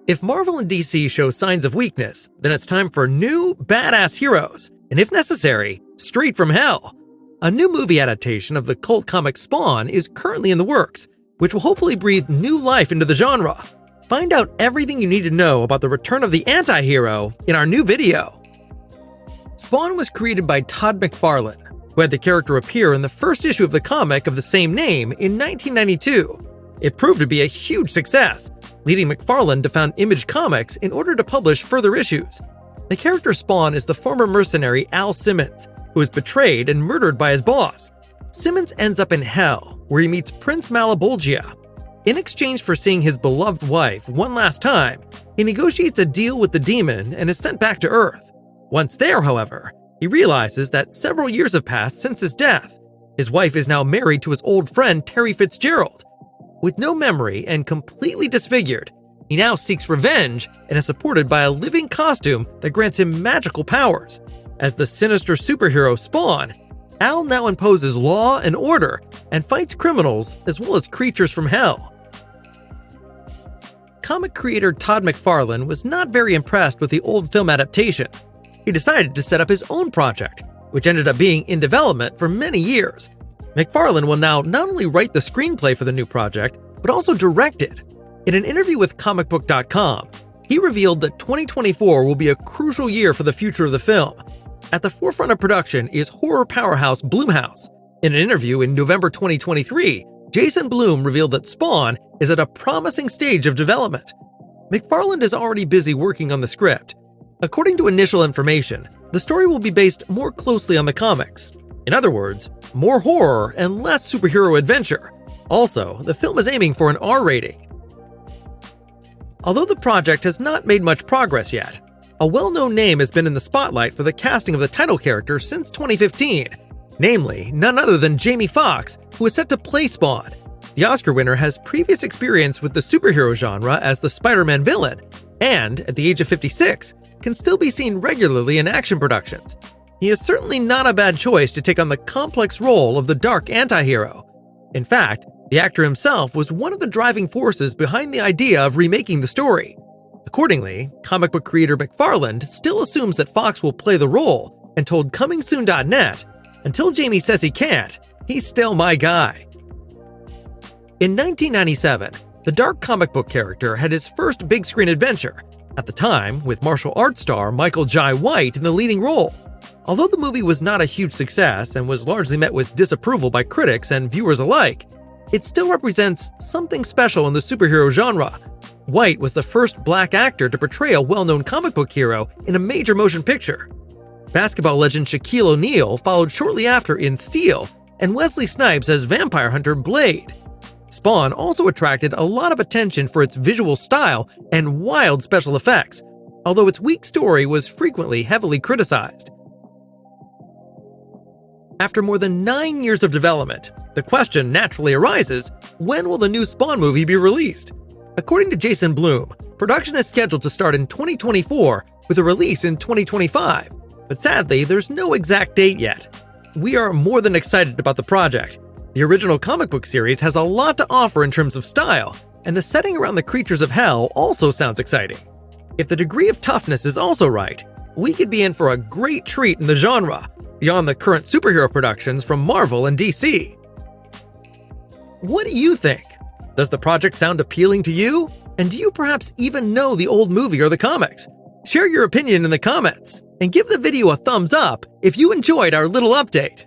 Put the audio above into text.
If Marvel and DC show signs of weakness, then it's time for new, badass heroes, and if necessary, straight from hell. A new movie adaptation of the cult comic Spawn is currently in the works, which will hopefully breathe new life into the genre. Find out everything you need to know about the return of the anti-hero in our new video. Spawn was created by Todd McFarlane, who had the character appear in the first issue of the comic of the same name in 1992. It proved to be a huge success, leading McFarlane to found Image Comics in order to publish further issues. The character Spawn is the former mercenary Al Simmons, who is betrayed and murdered by his boss. Simmons ends up in hell, where he meets Prince Malebolgia. In exchange for seeing his beloved wife one last time, he negotiates a deal with the demon and is sent back to Earth. Once there, however, he realizes that several years have passed since his death. His wife is now married to his old friend Terry Fitzgerald. With no memory and completely disfigured, he now seeks revenge and is supported by a living costume that grants him magical powers. As the sinister superhero Spawn, Al now imposes law and order and fights criminals as well as creatures from hell. Comic creator Todd McFarlane was not very impressed with the old film adaptation. He decided to set up his own project, which ended up being in development for many years. McFarlane will now not only write the screenplay for the new project, but also direct it. In an interview with comicbook.com, he revealed that 2024 will be a crucial year for the future of the film. At the forefront of production is horror powerhouse Blumhouse. In an interview in November 2023, Jason Blum revealed that Spawn is at a promising stage of development. McFarlane is already busy working on the script. According to initial information, the story will be based more closely on the comics. In other words, more horror and less superhero adventure. Also, the film is aiming for an R rating. Although the project has not made much progress yet, a well-known name has been in the spotlight for the casting of the title character since 2015, namely none other than Jamie Foxx, who is set to play Spawn. The Oscar winner has previous experience with the superhero genre as the Spider-Man villain, and, at the age of 56, can still be seen regularly in action productions. He is certainly not a bad choice to take on the complex role of the dark anti-hero. In fact, the actor himself was one of the driving forces behind the idea of remaking the story. Accordingly, comic book creator McFarlane still assumes that Fox will play the role and told ComingSoon.net, "Until Jamie says he can't, he's still my guy." In 1997, the dark comic book character had his first big screen adventure, at the time with martial arts star Michael Jai White in the leading role. Although the movie was not a huge success and was largely met with disapproval by critics and viewers alike, it still represents something special in the superhero genre. White was the first black actor to portray a well-known comic book hero in a major motion picture. Basketball legend Shaquille O'Neal followed shortly after in Steel, and Wesley Snipes as vampire hunter Blade. Spawn also attracted a lot of attention for its visual style and wild special effects, although its weak story was frequently heavily criticized. After more than 9 years of development, the question naturally arises, when will the new Spawn movie be released? According to Jason Blum, production is scheduled to start in 2024 with a release in 2025, but sadly, there's no exact date yet. We are more than excited about the project. The original comic book series has a lot to offer in terms of style, and the setting around the creatures of hell also sounds exciting. If the degree of toughness is also right, we could be in for a great treat in the genre, beyond the current superhero productions from Marvel and DC. What do you think? Does the project sound appealing to you? And do you perhaps even know the old movie or the comics? Share your opinion in the comments, and give the video a thumbs up if you enjoyed our little update.